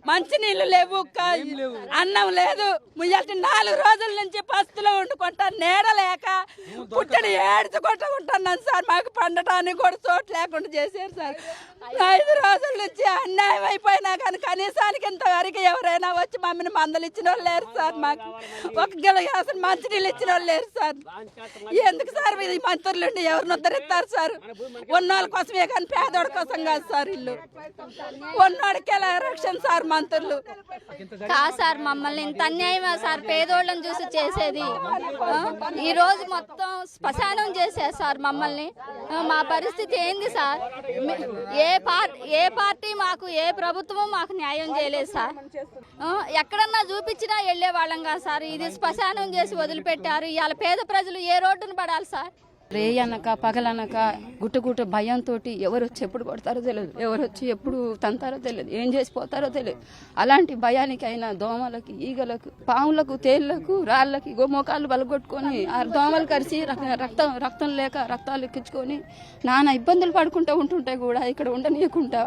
మంచినీళ్ళు లేవు, అన్నం లేదు. 4 రోజుల నుంచి పస్తులో వండుకుంటా, నీడ లేక పుట్టడి ఏడ్చుకుంటున్నాను సార్. మాకు పండటానికి కూడా చోటు లేకుండా చేశారు సార్. 5 రోజుల నుంచి అన్యాయం అయిపోయినా కానీ కనీసానికి ఇంతవరకు ఎవరైనా వచ్చి మమ్మల్ని మందలు ఇచ్చిన వాళ్ళు లేరు సార్. మాకు ఒక అసలు మంచినీళ్ళు ఇచ్చిన వాళ్ళు లేరు సార్. ఎందుకు సార్ ఈ మంత్రులు ఎవరిని ఉద్ధరిస్తారు సార్? ఉన్నోళ్ళ కోసమే కానీ పేదోడి కోసం కాదు సార్. ఇల్లు ఉన్నోడికి ఎలా రక్షణ సార్ మంత్రులు? కాదు సార్, మమ్మల్ని ఇంత అన్యాయమా సార్? పేదోళ్ళని చూసి చేసేది. ఈ రోజు మొత్తం శ్మశానం చేశారు సార్ మమ్మల్ని. మా పరిస్థితి ఏంది సార్? ఏ పార్టీ మాకు, ఏ ప్రభుత్వం మాకు న్యాయం చేయలేదు సార్. ఎక్కడన్నా చూపించినా వెళ్ళే వాళ్ళం కాదు సార్. ఇది శ్మశానం చేసి వదిలిపెట్టారు. ఇవాళ పేద ప్రజలు ఏ రోడ్డును పడాలి సార్? రేయనక పగలనక గుట్టు భయంతో ఎవరు వచ్చి ఎప్పుడు కొడతారో తెలియదు, ఎవరు వచ్చి ఎప్పుడు తంతారో తెలియదు, ఏం చేసిపోతారో తెలియదు. అలాంటి భయానికైనా దోమలకి, ఈగలకు, పాములకు, తేళ్లకు, రాళ్ళకి మోకాళ్ళు బలగొట్టుకొని ఆ దోమలు కరిచి రక్తం లేక రక్తాలు ఎక్కించుకొని నానా ఇబ్బందులు పడుకుంటూ ఉంటుంటే కూడా ఇక్కడ ఉండనీయకుండా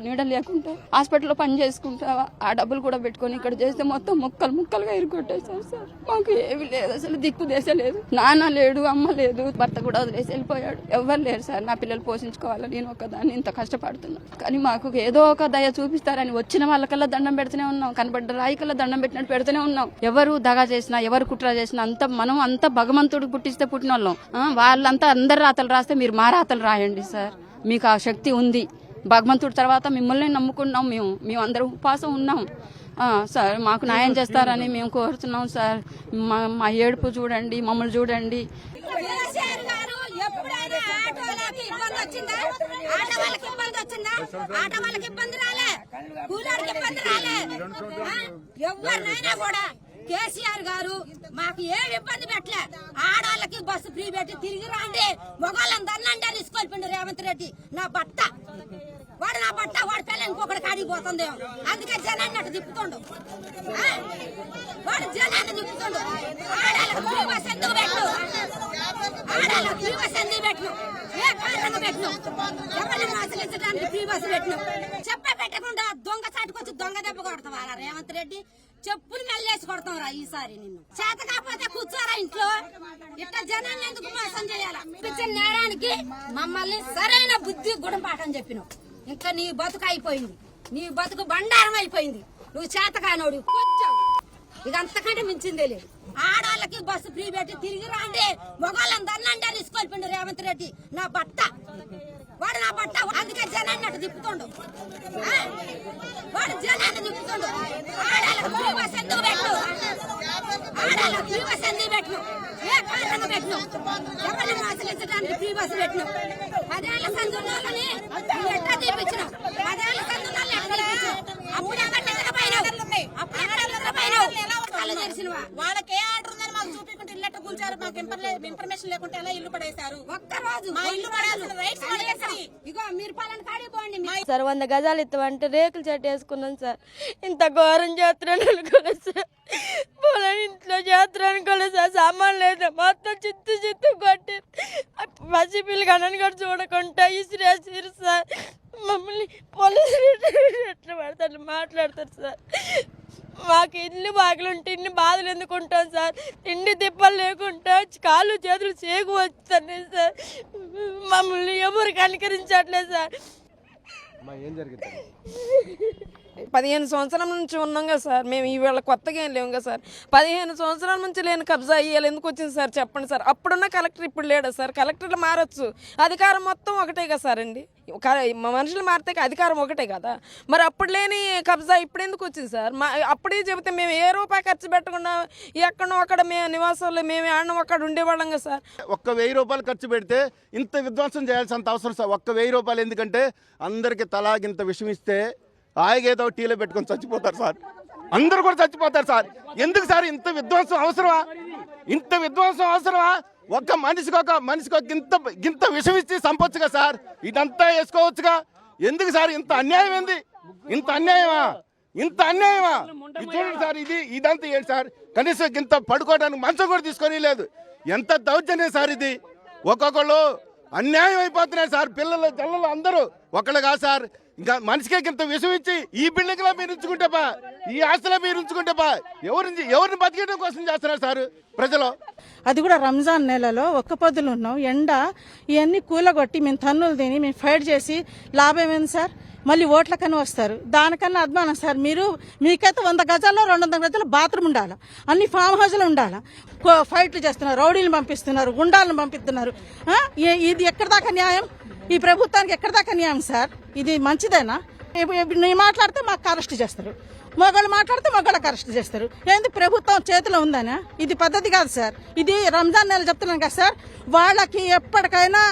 నీడ లేకుండా హాస్పిటల్లో పని చేసుకుంటా ఆ డబ్బులు కూడా పెట్టుకొని ఇక్కడ చేస్తే మొత్తం ముక్కలుగా ఇరుకొట్టేశారు సార్. మాకు ఏమి లేదు, అసలు దిక్కు దేశ లేదు. నాన్న లేడు, అమ్మ లేదు, భర్త కూడా వదిలేసి వెళ్ళిపోయాడు. ఎవరు లేరు సార్. నా పిల్లలు పోషించుకోవాలి, నేను ఒకదాన్ని ఇంత కష్టపడుతున్నా. కానీ మాకు ఏదో ఒక దయ చూపిస్తారని వచ్చిన వాళ్ళకల్లా దండం పెడుతూనే ఉన్నాం, కనబడ్డ రాయికల్లా దండం పెట్టినట్టు పెడుతూనే ఉన్నాం. ఎవరు దగా చేసినా, ఎవరు కుట్ర చేసినా మనం అంతా భగవంతుడికి పుట్టిస్తే పుట్టిన వాళ్ళం. వాళ్ళంతా అందరు రాతలు రాస్తే మీరు మా రాతలు రాయండి సార్. మీకు ఆ శక్తి ఉంది. భగవంతుడి తర్వాత మిమ్మల్ని నమ్ముకున్నాం. మేము అందరం ఉపవాసం ఉన్నాం సార్. మాకు న్యాయం చేస్తారని మేము కోరుతున్నాం సార్. మా ఏడుపు చూడండి, మమ్మల్ని చూడండి. ఎవరినైనా కూడా కేసీఆర్ గారు మాకు ఏమి ఇబ్బంది పెట్టలే. ఆడవాళ్ళకి బస్సు ఫ్రీ పెట్టి తిరిగి రాండి, మొగాళ్ళని దన్నండి అని ఇసుకొల్పిండు రేవంత్ రెడ్డి. నా బట్ట వాడి పిల్ల ఇంకొకటి కాడికి పోతుందేమో, అందుకే జనాన్ని అటు తిప్పుతుండు. వాడు జనాన్ని తిప్పుతుండు. ఆడాలకు ఫ్రీ బస్ ఎందుకు పెట్టు? ఆడాలకు ఫ్రీ బస్ ఎందుకు పెట్టు? ఏ కారణంగా పెట్టు? ఎవరిని ఆశ్రయించడానికి ఫ్రీ బస్ పెట్టు? పెట్టకుండా దొంగ చాటుకొచ్చి దొంగ దెబ్బ కొడతావా రేవంత్ రెడ్డి? చెప్పులు మెల్లేసి కొడతాంరా ఈసారి. నిన్ను చేత కాకపోతే కూర్చోరా ఇంట్లో. ఇట్లా జనాన్ని ఎందుకు మోసం చేయాలా? ఇచ్చిన నేరానికి మమ్మల్ని సరైన బుద్ధి గుణపాఠం చెప్పినావు. ఇంకా నీ బతుకు అయిపోయింది, నీ బతుకు బండారం అయిపోయింది. నువ్వు చేతకానోడు కూర్చోవు. ఇక అంతకంటే మించిందే లేదు. ఆడవాళ్ళకి బస్సు ఫ్రీ పెట్టి తిరిగి రాండి, మొగాళ్ళని దన్నండి అని ఇసుకొల్పిండు రేవంత్ రెడ్డి. నా బట్ట అందుకే జనాన్ని అటు తిప్పుతుండు. వాడు జనాన్ని తిప్పుతుండు. ఆడాలకు ఫ్రీ బస్ ఎందుకు పెట్టు? ఆడాలకు ఫ్రీ బస్ ఎందుకు పెట్టు? ఏ కారణంగా పెట్టు? ఎవరిని ఆశ్రయించడానికి ఫ్రీ బస్ పెట్టు? 10 ఏళ్ల సందులని ఎట్లా తీపించినావు? 10 ఏళ్ల సందులని ఎట్లా తీపించావు? అప్పుడు వాళ్ళకి ఏ ఆర్డర్ ఉందని మాకు చూపించుకుంటే ఇల్లు కూల్చారు. మాకు ఇన్ఫర్మేషన్ లేకుంటే ఎలా ఇల్లు పడేశారు? ఒక్కరోజు మా ఇల్లు ఇగో మీరు పాలన కాడిపోండి సార్. 100 గజాలు ఇస్తామంటే రేకులు చెట్టు వేసుకున్నాం సార్. ఇంత ఘోరం చేస్తున్నాను అనుకోలేదు సార్. ఇంట్లో చేస్తారు అనుకోలేదు సార్. సామాన్ లేదు, మొత్తం చిత్తు కొట్టి పసి పిల్లలు కనని కూడా చూడకుండా ఇసిరేసిరు సార్. మమ్మల్ని పోలీసులు ఎట్లా పడతారు మాట్లాడతారు సార్. మాకు ఇల్లు బాగులుంటే ఇన్ని బాధలు ఎందుకుంటాం సార్? తిండి తిప్పలు లేకుండా కాళ్ళు చేతులు చేకు వస్తున్నాయి సార్. మమ్మల్ని ఎవరు కనికరించట్లేదు సార్. 15 సంవత్సరాల నుంచి ఉన్నాం కదా సార్. మేము ఈవేళ కొత్తగా ఏం లేము కదా సార్. 15 సంవత్సరాల నుంచి లేని కబ్జా అయ్యాలి ఎందుకు వచ్చింది సార్ చెప్పండి సార్. అప్పుడున్న కలెక్టర్ ఇప్పుడు లేడా సార్? కలెక్టర్లు మారచ్చు, అధికారం మొత్తం ఒకటే కదా సార్ అండి. మనుషులు మారితే అధికారం ఒకటే కదా. మరి అప్పుడు లేని కబ్జా ఇప్పుడు ఎందుకు వచ్చింది సార్? అప్పుడే చెబితే మేము ఏ రూపాయి ఖర్చు పెట్టకుండా ఎక్కడో అక్కడ మేము నివాసాల్లో మేము ఆడడం అక్కడ ఉండేవాళ్ళం కదా సార్. ఒక్క 1000 రూపాయలు ఖర్చు పెడితే ఇంత విధ్వంసం చేయాల్సినంత అవసరం సార్. ఒక్క 1000 రూపాయలు ఎందుకంటే అందరికి తలాగింత విషయం ఇస్తే ఆగేదో టీలో పెట్టుకొని చచ్చిపోతారు సార్. అందరూ కూడా చచ్చిపోతారు సార్. ఎందుకు సార్ ఇంత విధ్వంసం అవసరమా? ఇంత విధ్వంసం అవసరమా? ఒక్క మనిషికి గింత విషం ఇచ్చి చంపొచ్చుగా సార్. ఇదంతా వేసుకోవచ్చుగా. ఎందుకు సార్ ఇంత అన్యాయం? ఏంది ఇంత అన్యాయమా? ఇది చూడండి సార్. ఇదంతా ఏంటి సార్? కనీసం ఇంత పడుకోవడానికి మంచం కూడా తీసుకొని లేదు. ఎంత దౌర్జన్యం సార్ ఇది. ఒక్కొక్కళ్ళు అన్యాయం అయిపోతున్నారు సార్. పిల్లలు జల్లలు అందరూ ఒకళ్ళు కాదు సార్. ఇంకా మనిషికే ఇంత విషం ఇచ్చి ఈ బిల్డింగ్ లో మీరు ఉంచుకుంటే బా, ఈ ఆస్తిలో మీరు ఉంచుకుంటే బా, ఎవరిని బతికేయడం కోసం చేస్తున్నారు సార్ ప్రజలు. అది కూడా రంజాన్ నెలలో ఒక్క పొద్దులు ఉన్నాం, ఎండ ఇవన్నీ కూలగొట్టి మేము తన్నులు తిని మేము ఫైట్ చేసి లాభం ఏంది సార్? మళ్ళీ ఓట్లకన్నా వస్తారు. దానికన్నా అద్మానం సార్. మీకైతే 100 గజాల్లో 200 గజాల్లో బాత్రూమ్ ఉండాలి, అన్ని ఫామ్ హౌస్లు ఉండాలి. ఫైట్లు చేస్తున్నారు, రౌడీలు పంపిస్తున్నారు, గుండాలను పంపిస్తున్నారు. ఇది ఎక్కడ దాకా న్యాయం? ఈ ప్రభుత్వానికి ఎక్కడ దాకా న్యాయం సార్? ఇది మంచిదేనా? నేను మాట్లాడితే మాకు అరెస్ట్ చేస్తారు, మగవాళ్ళు మాట్లాడితే మగవాళ్ళకి అరెస్ట్ చేస్తారు. ఏంది ప్రభుత్వం చేతిలో ఉందనా? ఇది పద్ధతి కాదు సార్. ఇది రంజాన్ నెల చెప్తున్నాను కదా సార్, వాళ్ళకి ఎప్పటికైనా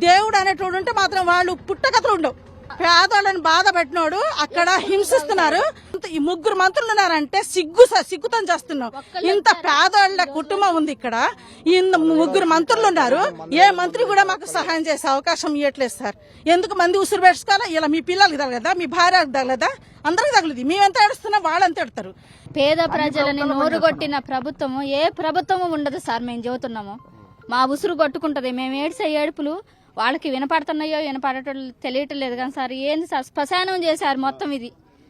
దేవుడు అనేటోడు ఉంటే మాత్రం వాళ్ళు పుట్టకథలు ఉండవు. పేదోళ్ళని బాధ పెట్టినోడు అక్కడ హింసిస్తున్నారు. ఈ 3 మంత్రులు ఉన్నారంటే సిగ్గుతో చేస్తున్నాం. ఇంత పేదోళ్ళ కుటుంబం ఉంది ఇక్కడ, 3 మంత్రులు ఉన్నారు. ఏ మంత్రి కూడా మాకు సహాయం చేసే అవకాశం ఇవ్వట్లేదు సార్. ఎందుకు మంది ఉసురు పెట్టుకోవాలా? ఇలా మీ పిల్లలకి తగలదా, మీ భార్యకి తగలదా? అందరికి తగులుది. మేమెంత ఏడుస్తున్నాం వాళ్ళంత ఎడతారు. పేద ప్రజలని నోరుగొట్టిన ప్రభుత్వము ఏ ప్రభుత్వము ఉండదు సార్. మేము చెబుతున్నాము, మా ఉసురు కొట్టుకుంటది. మేము ఏడ్చే ఏడుపులు వాళ్ళకి వినపడుతున్నాయో వినపడటం తెలియటం లేదు కానీ సార్, ఏంది సార్ శ్మశానం చేశారు మొత్తం ఇది.